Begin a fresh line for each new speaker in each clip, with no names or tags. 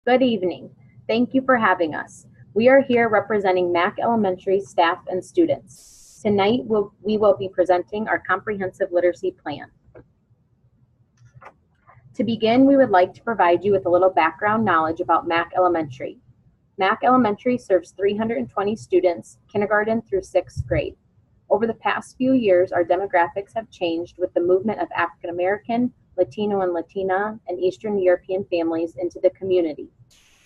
Good evening. Thank you for having us. We are here representing Mack Elementary staff and students. Tonight, we will be presenting our comprehensive literacy plan. To begin, we would like to provide you with a little background knowledge about Mack Elementary. Mack Elementary serves 320 students, kindergarten through 6th grade. Over the past few years, our demographics have changed with the movement of African American, Latino and Latina, and Eastern European families into the community.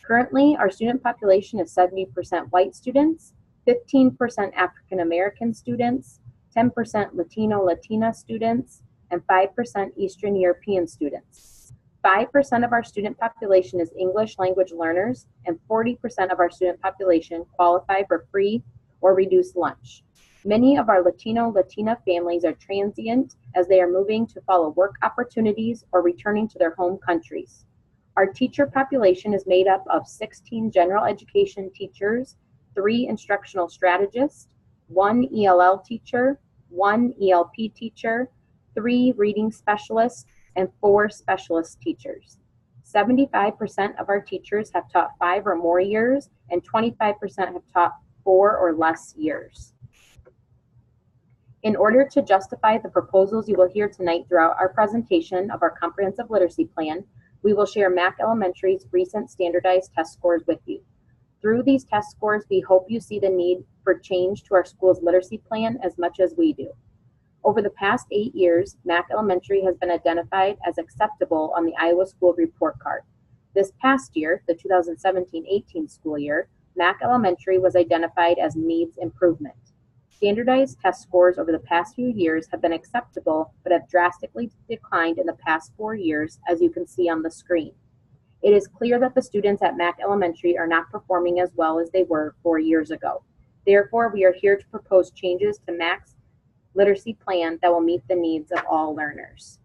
Currently, our student population is 70% white students, 15% African American students, 10% Latino/Latina students, and 5% Eastern European students. 5% of our student population is English language learners, and 40% of our student population qualify for free or reduced lunch. Many of our Latino/Latina families are transient as they are moving to follow work opportunities or returning to their home countries. Our teacher population is made up of 16 general education teachers, 3 instructional strategists, 1 ELL teacher, 1 ELP teacher, 3 reading specialists, and 4 specialist teachers. 75% of our teachers have taught 5 or more years, and 25% have taught 4 or less years. In order to justify the proposals you will hear tonight throughout our presentation of our comprehensive literacy plan, we will share Mack Elementary's recent standardized test scores with you. Through these test scores, we hope you see the need for change to our school's literacy plan as much as we do. Over the past 8 years, Mack Elementary has been identified as acceptable on the Iowa School Report Card. This past year, the 2017-18 school year, Mack Elementary was identified as needs improvement. Standardized test scores over the past few years have been acceptable, but have drastically declined in the past 4 years, as you can see on the screen. It is clear that the students at Mack Elementary are not performing as well as they were 4 years ago. Therefore, we are here to propose changes to Mack's literacy plan that will meet the needs of all learners.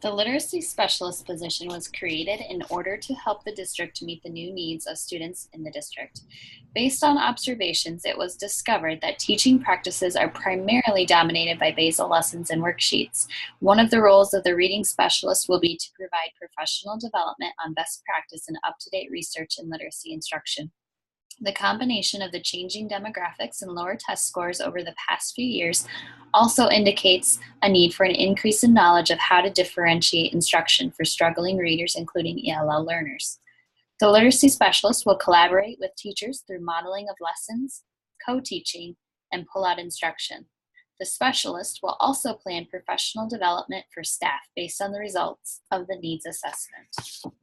The literacy specialist position was created in order to help the district to meet the new needs of students in the district. Based on observations, it was discovered that teaching practices are primarily dominated by basal lessons and worksheets. One of the roles of the reading specialist will be to provide professional development on best practice and up-to-date research in literacy instruction. The combination of the changing demographics and lower test scores over the past few years also indicates a need for an increase in knowledge of how to differentiate instruction for struggling readers, including ELL learners. The literacy specialist will collaborate with teachers through modeling of lessons, co-teaching, and pull-out instruction. The specialist will also plan professional development for staff based on the results of the needs assessment.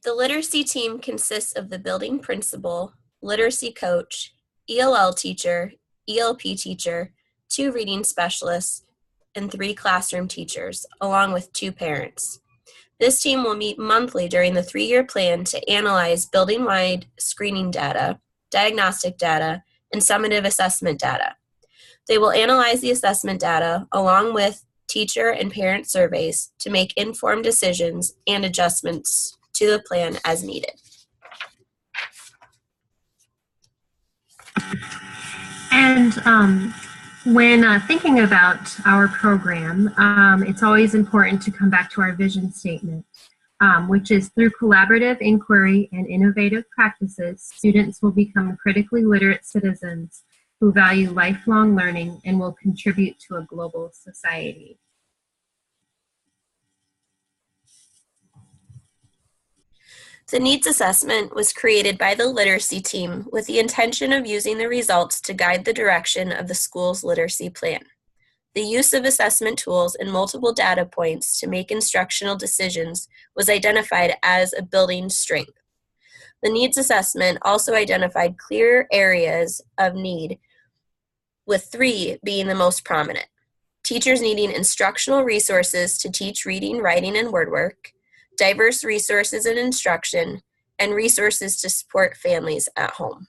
The literacy team consists of the building principal, literacy coach, ELL teacher, ELP teacher, 2 reading specialists, and 3 classroom teachers, along with 2 parents. This team will meet monthly during the 3-year plan to analyze building-wide screening data, diagnostic data, and summative assessment data. They will analyze the assessment data along with teacher and parent surveys to make informed decisions and adjustments to the plan as needed.
And when thinking about our program, it's always important to come back to our vision statement, which is through collaborative inquiry and innovative practices, students will become critically literate citizens who value lifelong learning and will contribute to a global society.
The needs assessment was created by the literacy team with the intention of using the results to guide the direction of the school's literacy plan. The use of assessment tools and multiple data points to make instructional decisions was identified as a building strength. The needs assessment also identified clear areas of need, with 3 being the most prominent. Teachers needing instructional resources to teach reading, writing, and word work, diverse resources in instruction, and resources to support families at home.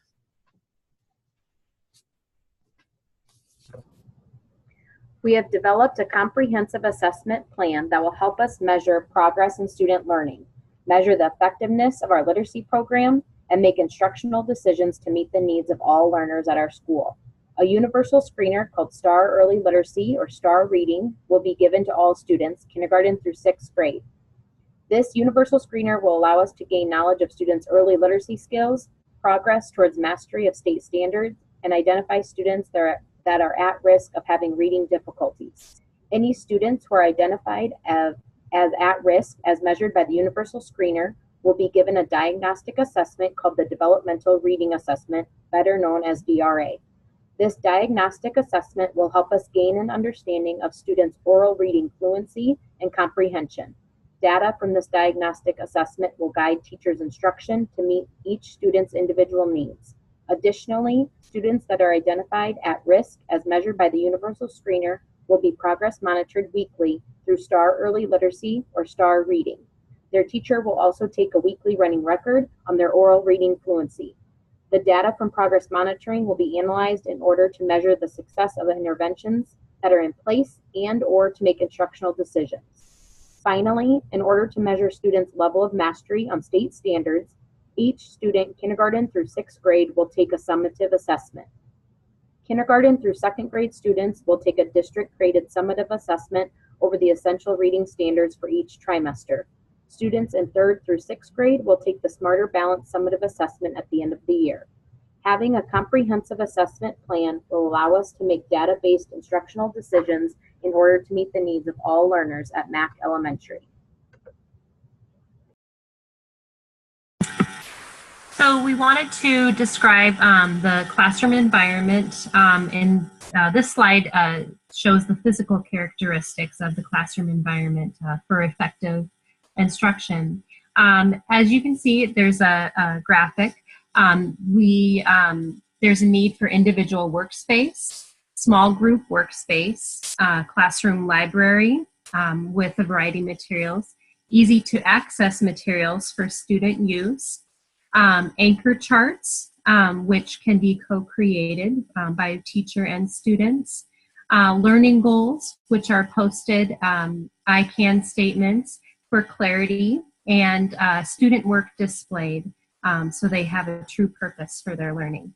We have developed a comprehensive assessment plan that will help us measure progress in student learning, measure the effectiveness of our literacy program, and make instructional decisions to meet the needs of all learners at our school. A universal screener called Star Early Literacy or Star Reading will be given to all students, kindergarten through 6th grade. This universal screener will allow us to gain knowledge of students' early literacy skills, progress towards mastery of state standards, and identify students that are at risk of having reading difficulties. Any students who are identified as at risk, as measured by the universal screener, will be given a diagnostic assessment called the Developmental Reading Assessment, better known as DRA. This diagnostic assessment will help us gain an understanding of students' oral reading fluency and comprehension. Data from this diagnostic assessment will guide teachers' instruction to meet each student's individual needs. Additionally, students that are identified at risk as measured by the universal screener will be progress monitored weekly through Star Early Literacy or Star Reading. Their teacher will also take a weekly running record on their oral reading fluency. The data from progress monitoring will be analyzed in order to measure the success of interventions that are in place and or to make instructional decisions. Finally, in order to measure students' level of mastery on state standards, each student, kindergarten through 6th grade, will take a summative assessment. Kindergarten through 2nd grade students will take a district-graded summative assessment over the essential reading standards for each trimester. Students in 3rd through 6th grade will take the Smarter Balanced summative assessment at the end of the year. Having a comprehensive assessment plan will allow us to make data-based instructional decisions in order to meet the needs of all learners at Mack Elementary.
So we wanted to describe the classroom environment, and this slide shows the physical characteristics of the classroom environment for effective instruction. As you can see, there's a graphic. There's a need for individual workspace, small group workspace, classroom library with a variety of materials, easy to access materials for student use, anchor charts, which can be co-created by teacher and students, learning goals, which are posted I can statements for clarity, and student work displayed so they have a true purpose for their learning.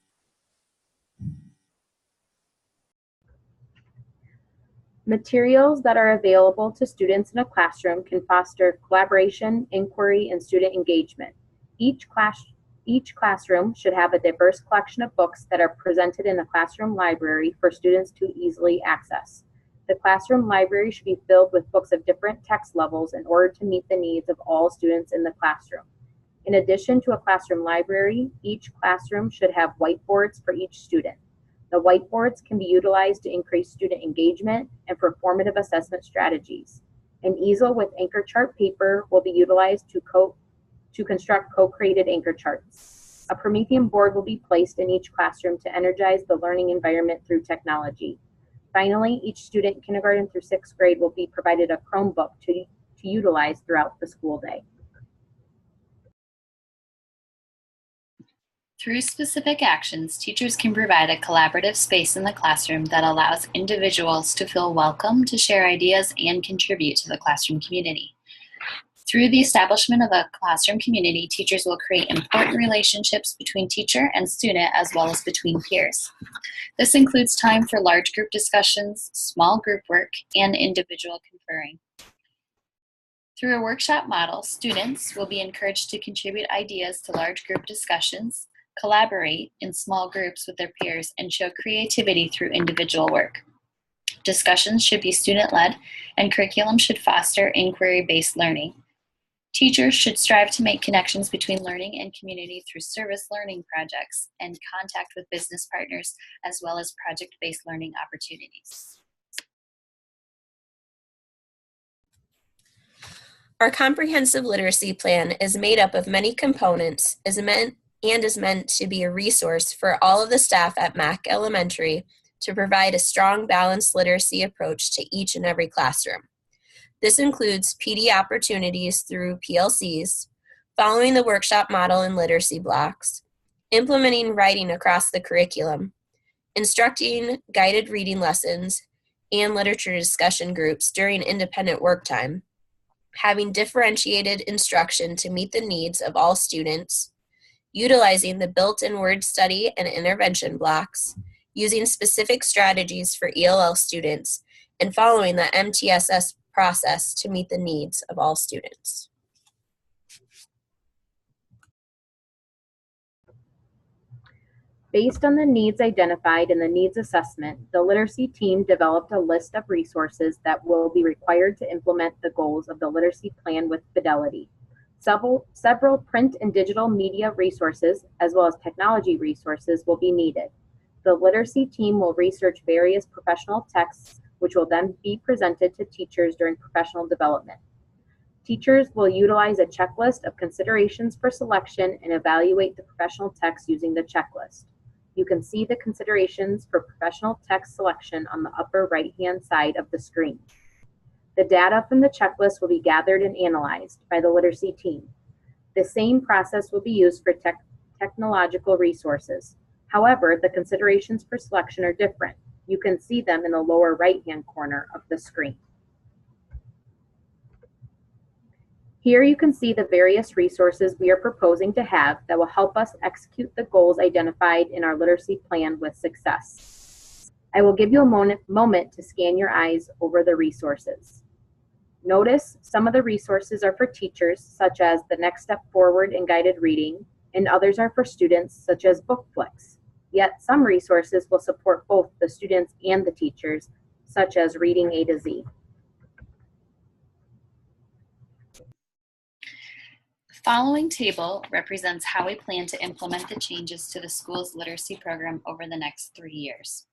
Materials that are available to students in a classroom can foster collaboration, inquiry, and student engagement. Each classroom should have a diverse collection of books that are presented in the classroom library for students to easily access. The classroom library should be filled with books of different text levels in order to meet the needs of all students in the classroom. In addition to a classroom library, each classroom should have whiteboards for each student. The whiteboards can be utilized to increase student engagement and for formative assessment strategies. An easel with anchor chart paper will be utilized to construct co-created anchor charts. A Promethean board will be placed in each classroom to energize the learning environment through technology. Finally, each student, kindergarten through 6th grade, will be provided a Chromebook to utilize throughout the school day.
Through specific actions, teachers can provide a collaborative space in the classroom that allows individuals to feel welcome to share ideas and contribute to the classroom community. Through the establishment of a classroom community, teachers will create important relationships between teacher and student as well as between peers. This includes time for large group discussions, small group work, and individual conferring. Through a workshop model, students will be encouraged to contribute ideas to large group discussions, collaborate in small groups with their peers, and show creativity through individual work. Discussions should be student-led, and curriculum should foster inquiry-based learning. Teachers should strive to make connections between learning and community through service learning projects and contact with business partners, as well as project-based learning opportunities.
Our comprehensive literacy plan is made up of many components is meant to be a resource for all of the staff at Mack Elementary to provide a strong, balanced literacy approach to each and every classroom. This includes PD opportunities through PLCs, following the workshop model in literacy blocks, implementing writing across the curriculum, instructing guided reading lessons and literature discussion groups during independent work time, having differentiated instruction to meet the needs of all students, utilizing the built-in word study and intervention blocks, using specific strategies for ELL students, and following the MTSS process to meet the needs of all students.
Based on the needs identified in the needs assessment, the literacy team developed a list of resources that will be required to implement the goals of the literacy plan with fidelity. Several print and digital media resources, as well as technology resources, will be needed. The literacy team will research various professional texts, which will then be presented to teachers during professional development. Teachers will utilize a checklist of considerations for selection and evaluate the professional text using the checklist. You can see the considerations for professional text selection on the upper right-hand side of the screen. The data from the checklist will be gathered and analyzed by the literacy team. The same process will be used for technological resources. However, the considerations for selection are different. You can see them in the lower right-hand corner of the screen. Here you can see the various resources we are proposing to have that will help us execute the goals identified in our literacy plan with success. I will give you a moment to scan your eyes over the resources. Notice some of the resources are for teachers, such as the Next Step Forward and Guided Reading, and others are for students, such as BookFlix. Yet some resources will support both the students and the teachers, such as Reading A to Z.
The following table represents how we plan to implement the changes to the school's literacy program over the next 3 years.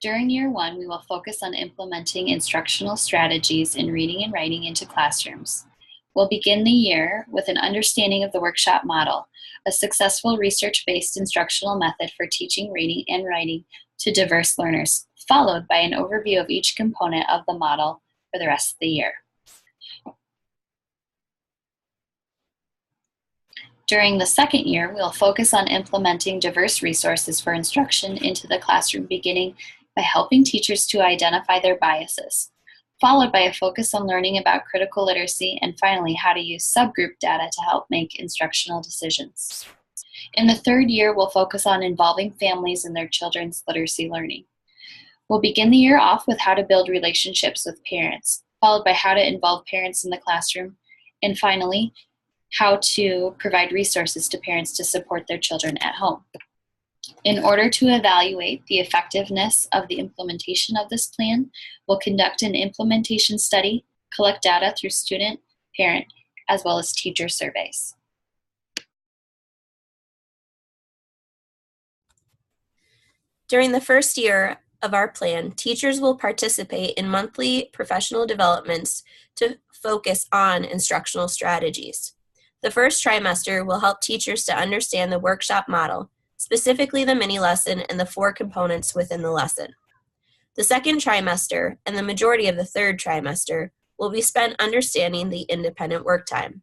During year 1, we will focus on implementing instructional strategies in reading and writing into classrooms. We'll begin the year with an understanding of the workshop model, a successful research-based instructional method for teaching reading and writing to diverse learners, followed by an overview of each component of the model for the rest of the year. During the second year, we'll focus on implementing diverse resources for instruction into the classroom, beginning by helping teachers to identify their biases, followed by a focus on learning about critical literacy, and finally, how to use subgroup data to help make instructional decisions. In the third year, we'll focus on involving families in their children's literacy learning. We'll begin the year off with how to build relationships with parents, followed by how to involve parents in the classroom, and finally, how to provide resources to parents to support their children at home. In order to evaluate the effectiveness of the implementation of this plan, we'll conduct an implementation study, collect data through student, parent, as well as teacher surveys.
During the first year of our plan, teachers will participate in monthly professional developments to focus on instructional strategies. The first trimester will help teachers to understand the workshop model, specifically the mini lesson and the 4 components within the lesson. The second trimester and the majority of the third trimester will be spent understanding the independent work time.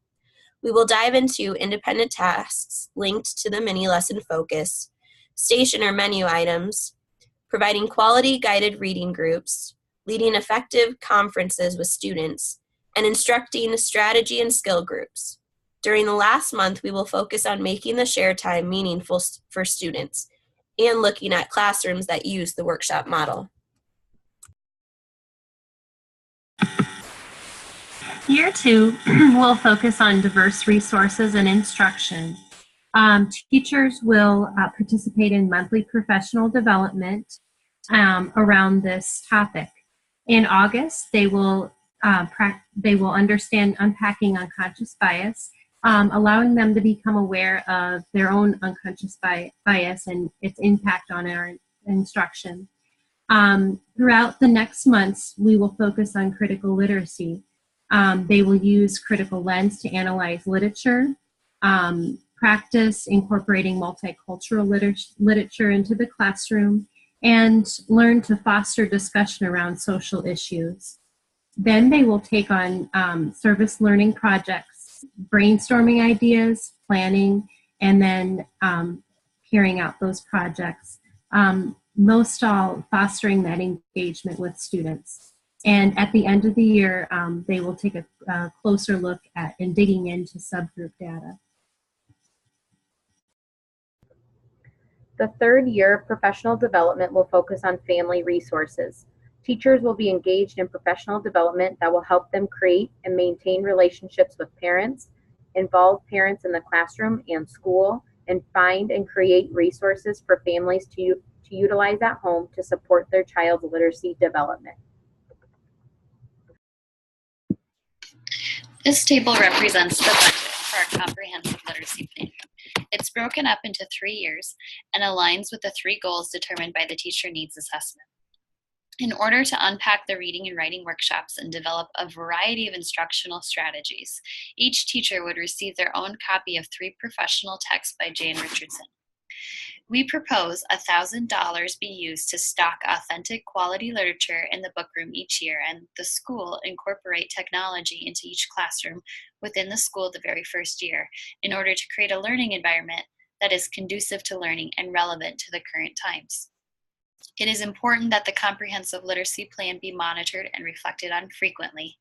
We will dive into independent tasks linked to the mini lesson focus, station or menu items, providing quality guided reading groups, leading effective conferences with students, and instructing strategy and skill groups. During the last month, we will focus on making the share time meaningful for students and looking at classrooms that use the workshop model.
Year 2 will focus on diverse resources and instruction. Teachers will participate in monthly professional development around this topic. In August, they will understand unpacking unconscious bias, allowing them to become aware of their own unconscious bias and its impact on our instruction. Throughout the next months, we will focus on critical literacy. They will use critical lens to analyze literature, practice incorporating multicultural literature into the classroom, and learn to foster discussion around social issues. Then they will take on service learning projects, brainstorming ideas, planning, and then carrying out those projects. Most all fostering that engagement with students. And at the end of the year, they will take a closer look at and digging into subgroup data.
The third year of professional development will focus on family resources. Teachers will be engaged in professional development that will help them create and maintain relationships with parents, involve parents in the classroom and school, and find and create resources for families to utilize at home to support their child's literacy development.
This table represents the budget for our comprehensive literacy plan. It's broken up into 3 years and aligns with the 3 goals determined by the teacher needs assessment. In order to unpack the reading and writing workshops and develop a variety of instructional strategies, each teacher would receive their own copy of 3 professional texts by Jan Richardson. We propose $1,000 be used to stock authentic quality literature in the book room each year, and the school incorporate technology into each classroom within the school the very first year in order to create a learning environment that is conducive to learning and relevant to the current times. It is important that the comprehensive literacy plan be monitored and reflected on frequently.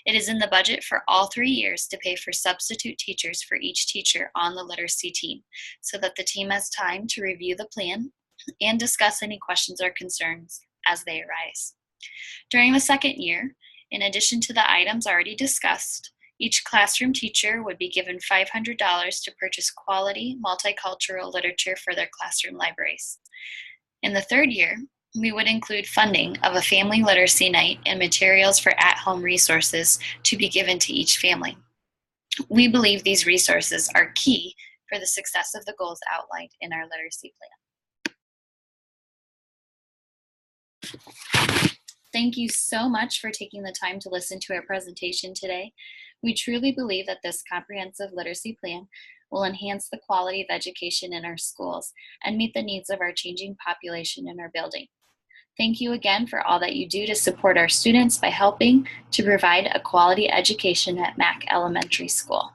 It is in the budget for all 3 years to pay for substitute teachers for each teacher on the literacy team, so that the team has time to review the plan and discuss any questions or concerns as they arise. During the second year, in addition to the items already discussed, each classroom teacher would be given $500 to purchase quality multicultural literature for their classroom libraries. In the third year, we would include funding of a family literacy night and materials for at-home resources to be given to each family. We believe these resources are key for the success of the goals outlined in our literacy plan. Thank you so much for taking the time to listen to our presentation today. We truly believe that this comprehensive literacy plan will enhance the quality of education in our schools and meet the needs of our changing population in our building. Thank you again for all that you do to support our students by helping to provide a quality education at Mack Elementary School.